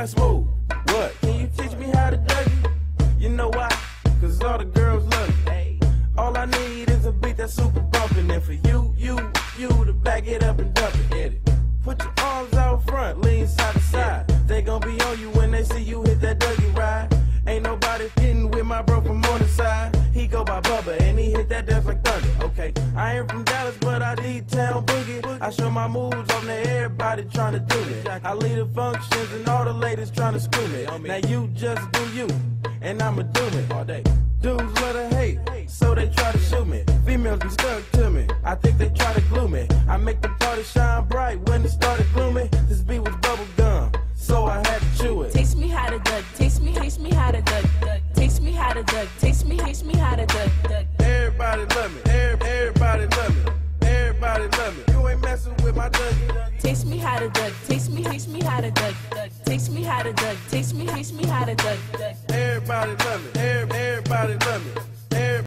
Young Smooth, what? Can you teach me how to Dougie? You know why? Cause all the girls love me. All I need is a beat that's super bumpin'. And for you to back it up and dump it. Hit it. Put your arms out front, lean side to side. They gon' be on you when they see you hit that Dougie ride. Ain't nobody getting with my bro from on the side. He go by Bubba and he hit that dance like thunder. Okay, I ain't from Dallas, but I D-Town boogie. I show my moves on there, everybody tryna do me. I lead the functions and all the ladies tryna screw me. Now you just do you, and I'ma do it all day. Dudes love to hate, so they try to shoot me. Females be stuck to me, I think they try to glue me. I make the party shine bright when it started gloomy. This beat was bubble gum, so I had to chew it. Taste me how to Doug, taste me how to Doug, taste me how to Doug, taste me how to Doug. Everybody love me, everybody love me, everybody love me. You ain't messing with my Dougie. Taste me how to Doug, taste me how to Doug, taste me how to Doug, taste me how to Doug. Everybody love me, everybody love me.